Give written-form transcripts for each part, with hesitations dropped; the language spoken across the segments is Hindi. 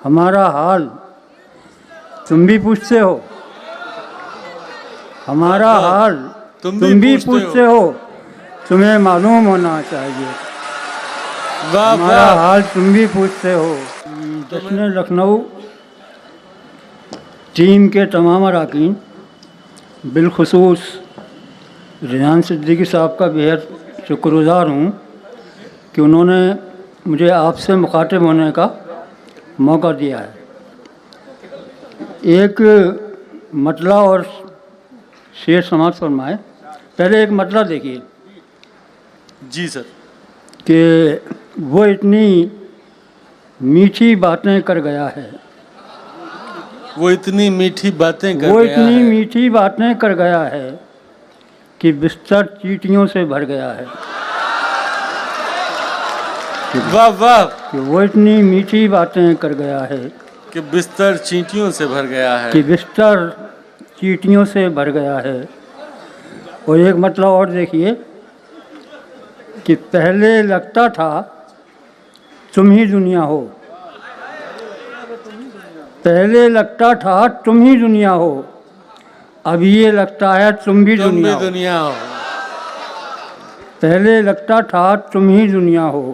हमारा हाल तुम भी पूछते हो, हमारा हाल तुम भी पूछते हो, तुम्हें मालूम होना चाहिए। हमारा हाल तुम भी पूछते हो। जश्न लखनऊ टीम के तमाम अरकान, बिलखुसूस रेहान सिद्दीकी साहब का बेहद शुक्रगुज़ार हूँ कि उन्होंने मुझे आपसे मुखातिब होने का मौका दिया है। एक मतला और शेर समाज फरमाए। पहले एक मतला देखिए। जी सर। कि वो इतनी मीठी बातें कर गया है, वो इतनी मीठी बातें कर वो गया इतनी है, मीठी बातें कर गया है कि बिस्तर चींटियों से भर गया है। वाह वाह। कि वो इतनी मीठी बातें कर गया है कि बिस्तर चींटियों से भर गया है, कि बिस्तर चींटियों से भर गया है। और एक मतलब और देखिए कि पहले लगता था तुम ही दुनिया हो, पहले लगता था तुम ही दुनिया हो, अब ये लगता है तुम भी दुनिया हो। पहले लगता था तुम ही दुनिया हो,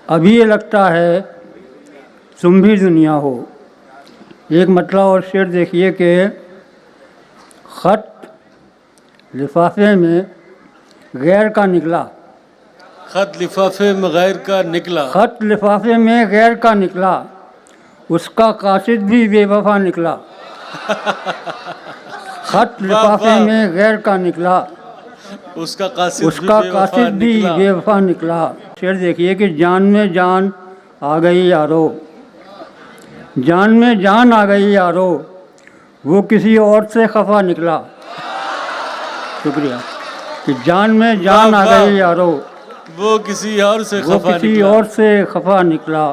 अब ये लगता है तुम भी दुनिया हो। एक मतलब और शेर देखिए कि ख़त लिफाफे में गैर का निकला, खत लिफाफे में गैर का निकला, ख़त लिफाफे में गैर का निकला, उसका कासिद भी बेवफा निकला। ख़त लिफाफे में गैर का निकला, उसका कासिद भी बेवफा निकला। शेर देखिए कि जान में जान आ गई यारो, जान में जान आ गई यारो, वो किसी और से खफा निकला। शुक्रिया। कि जान में जान आ गई यारो, वो किसी और से खफा निकला।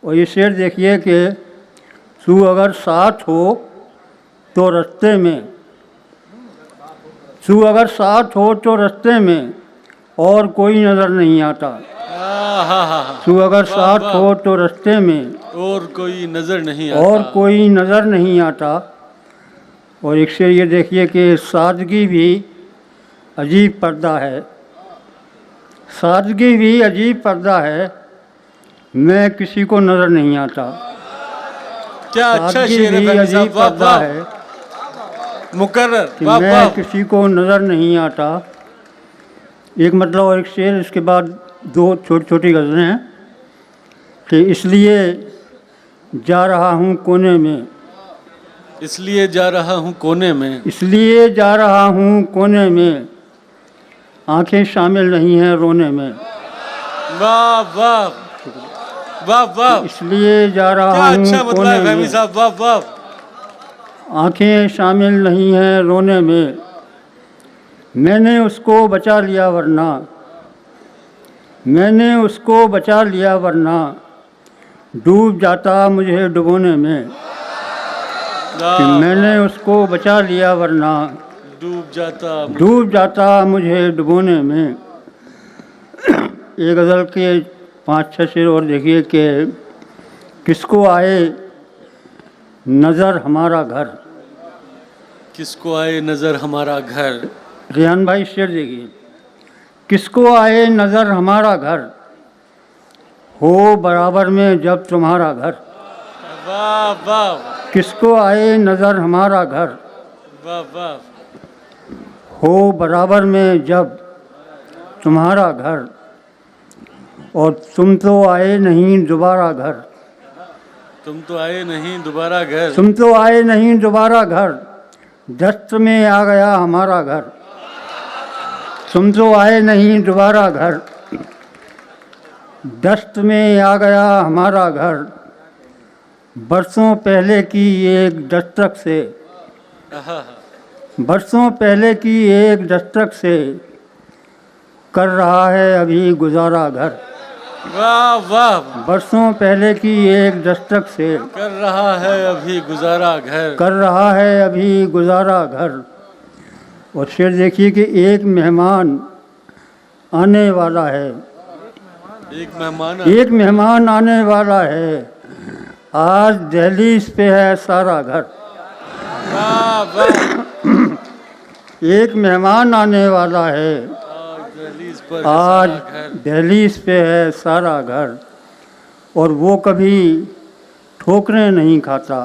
और ये शेर देखिए कि तू अगर साथ हो तो रास्ते में, तू अगर साथ हो तो रास्ते में और कोई नज़र नहीं आता। तू अगर साथ हो तो रास्ते में और कोई नज़र नहीं आता, और कोई नज़र नहीं आता। और एक शेर ये देखिए कि सादगी भी अजीब पर्दा है, सादगी भी अजीब पर्दा है, मैं किसी को नज़र नहीं आता। क्या अच्छा शेर है, अजीब पर्दा है मुकर्रर, कि मैं किसी को नज़र नहीं आता। एक मतलब और एक शेर, इसके बाद दो छोटी छोटी गज़लें हैं कि इसलिए जा रहा हूँ कोने में, इसलिए जा रहा हूँ कोने में, इसलिए जा रहा हूँ कोने में, आंखें शामिल नहीं हैं रोने में। वाह वाह वाह वाह। इसलिए जा रहा हूँ अच्छा मतलब कोने है फहमी में, साहब, वाह वाह। आंखें शामिल नहीं हैं रोने में, मैंने उसको बचा लिया वरना, मैंने उसको बचा लिया वरना डूब जाता मुझे डुबोने में। कि मैंने उसको बचा लिया वरना डूब जाता मुझे डुबोने में। एक गज़ल के 5-6 शेर और देखिए कि किसको आए नज़र हमारा घर, किसको आए नज़र हमारा घर। रेहान भाई शेर देखिए। किसको आए नज़र हमारा घर, हो बराबर में जब तुम्हारा घर। वाह वाह। किसको आए नज़र हमारा घर, वाह वाह। हो बराबर में जब तुम्हारा घर, और तुम तो आए नहीं दोबारा घर, तुम तो आए नहीं दोबारा घर, तुम तो आए नहीं दोबारा घर, दस्त में आ गया हमारा घर। तुम तो आए नहीं दोबारा घर, दस्त में आ गया हमारा घर, बरसों पहले की एक दस्तक से, बरसों पहले की एक दस्तक से कर रहा है अभी गुजारा घर। वाह वाह। बरसों पहले की एक दस्तक से कर रहा है अभी गुजारा घर, कर रहा है अभी गुजारा घर। और शेर देखिए कि एक मेहमान आने वाला है, एक एक मेहमान आने वाला है, आज दहलीज पे है सारा घर। वाह वाह। एक मेहमान आने वाला है, दहलीज पर है आज सारा घर। दहलीज पे है सारा घर, और वो कभी ठोकरें नहीं खाता,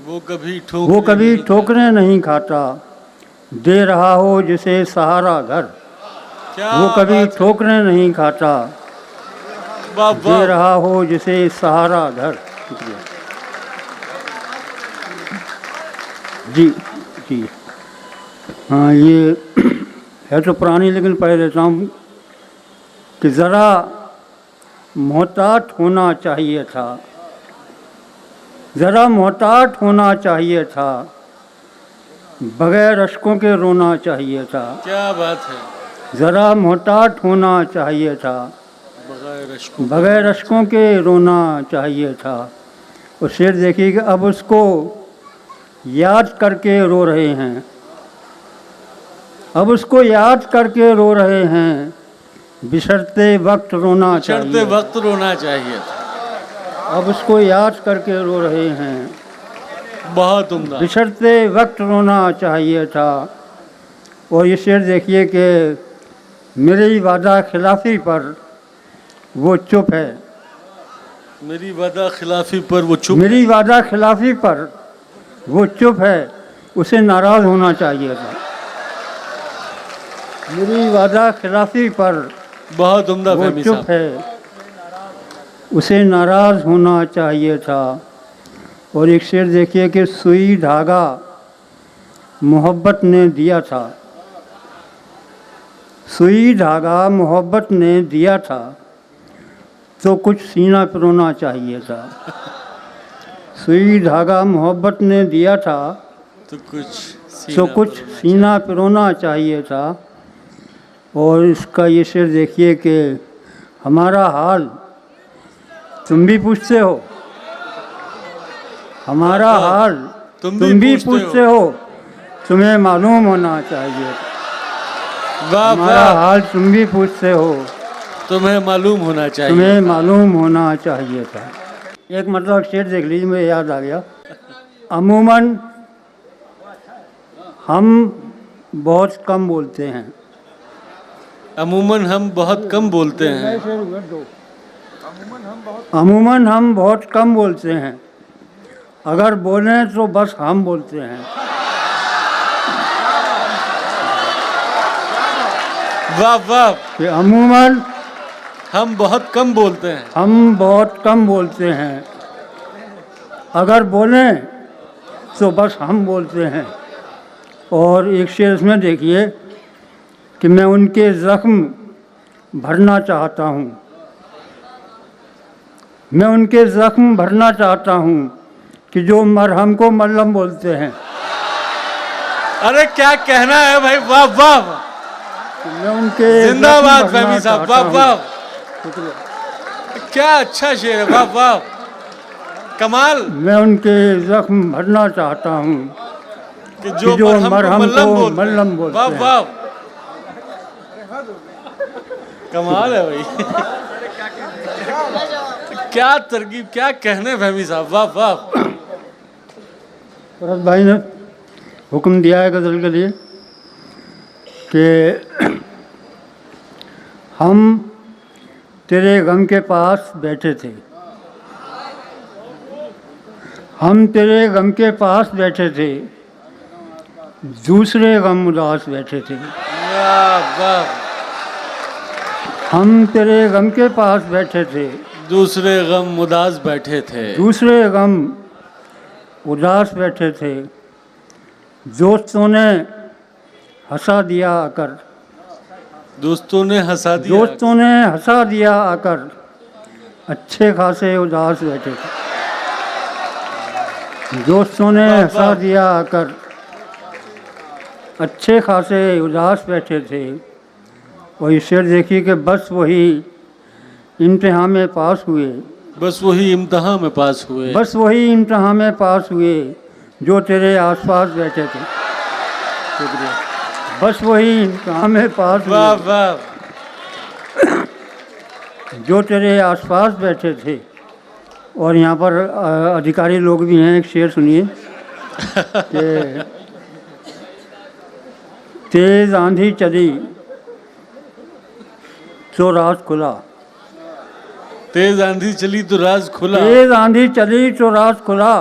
वो कभी ठोकरें नहीं खाता, दे रहा हो जिसे सहारा घर। क्या वो कभी बात है। ठोकरें नहीं खाता, वाह दे वाह। रहा हो जिसे सहारा घर। जी जी हाँ, ये है तो पुरानी, लेकिन पढ़ देता हूँ कि ज़रा मोहतात होना चाहिए था, ज़रा मोहतात होना चाहिए था, बगैर अश्कों के रोना चाहिए था। क्या बात है। ज़रा मोहतात होना चाहिए था, बगैर अश्कों के रोना चाहिए था। और शेर देखिए कि अब उसको याद करके रो रहे हैं, अब उसको याद करके रो रहे हैं, बिछड़ते वक्त रोना चाहिए, चढ़ते वक्त रोना चाहिए था। अब उसको याद करके रो रहे हैं, बहुत उम्दा। बिछड़ते वक्त रोना चाहिए था। और ये शेर देखिए कि मेरी वादा खिलाफी पर वो चुप है, मेरी वादा खिलाफी पर वो चुप। मेरी वादा खिलाफी पर वो चुप है, उसे नाराज़ होना चाहिए था। मेरी वादा खिलाफी पर बहुत उम्दा वो फहमी चुप साहब। है, उसे नाराज़ होना चाहिए था। और एक शेर देखिए कि सुई धागा मोहब्बत ने दिया था, सुई धागा मोहब्बत ने दिया था, तो कुछ सीना पिरोना चाहिए था। सुई धागा मोहब्बत ने दिया था, तो कुछ सीना पिरोना चाहिए था। और इसका ये शेर देखिए कि हमारा हाल तुम भी पूछते हो, हमारा हाल तुम भी पूछते हो, तुम्हें मालूम होना चाहिए। वाह हमारा वाह। हाल तुम भी पूछते हो, तुम्हें मालूम होना चाहिए। तुम्हें मालूम होना चाहिए था। एक मतलब शेर देख लीजिए, मुझे याद आ गया। अमूमन हम बहुत कम बोलते हैं, अमूमन हम बहुत कम बोलते हैं। अमूमन हम बहुत कम बोलते हैं, अगर बोलें तो बस हम बोलते हैं। वाह वाह। कि अमूमन हम बहुत कम बोलते हैं, हम बहुत कम बोलते हैं, अगर बोलें तो बस हम बोलते हैं। और एक शेर इसमें देखिए कि मैं उनके ज़ख्म भरना चाहता हूँ, मैं उनके ज़ख्म भरना चाहता हूँ कि जो मरहम को मल्लम बोलते हैं। अरे क्या कहना है भाई। वाह वाह। मैं उनके जिंदाबाद ज़ख्म भरना फहमी साहब। चाहता वाह हूँ। वाह। क्या अच्छा शेर है। वाह वाह। कमाल। मैं उनके ज़ख्म भरना चाहता हूँ कि जो मरहम को मल्लम बोलते हैं। वाह वाह। कमाल है भाई। क्या तरकीब, क्या कहने फहमी साहब। वाह वाह। भरत भाई ने हुक्म दिया है गज़ल के लिए कि हम तेरे गम के पास बैठे थे, हम तेरे गम के पास बैठे थे, दूसरे गम उदास बैठे थे। वाह वाह। हम तेरे गम के पास बैठे थे, दूसरे गम उदास बैठे थे, दूसरे गम उदास बैठे थे, दोस्तों ने हंसा दिया आकर, दोस्तों ने हंसा दिया, दोस्तों ने हंसा दिया आकर, अच्छे खासे उदास बैठे थे। दोस्तों ने हंसा दिया आकर, अच्छे खासे उदास बैठे थे। और ये शेर देखिए कि बस वही इम्तिहान में पास हुए, बस वही इम्तिहान में पास हुए, बस वही इम्तिहान में पास हुए जो तेरे आसपास बैठे थे। शुक्रिया। बस वही इम्तिहान में पास वाह हुए वाह। जो तेरे आसपास बैठे थे, और यहाँ पर अधिकारी लोग भी हैं, एक शेर सुनिए कि तेज आंधी चली तो राज खुला, तेज आंधी चली तो राज खुला, तेज आंधी चली तो राज खुला,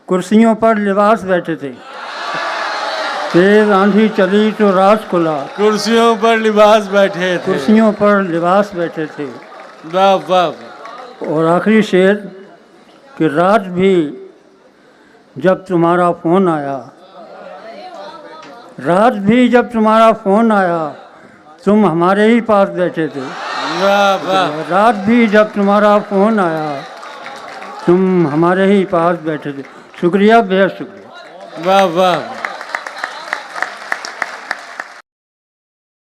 कुर्सियों पर लिबास बैठे थे। तेज आंधी चली तो राज खुला, कुर्सियों पर लिबास बैठे थे, कुर्सियों पर लिबास बैठे थे। वाह वाह। और आखिरी शेर कि रात भी जब तुम्हारा फ़ोन आया, रात भी जब तुम्हारा फ़ोन आया, तुम हमारे ही पास बैठे थे। वाह वाह। रात भी जब तुम्हारा फ़ोन आया, तुम हमारे ही पास बैठे थे। शुक्रिया, बेहद शुक्रिया। वाह वाह।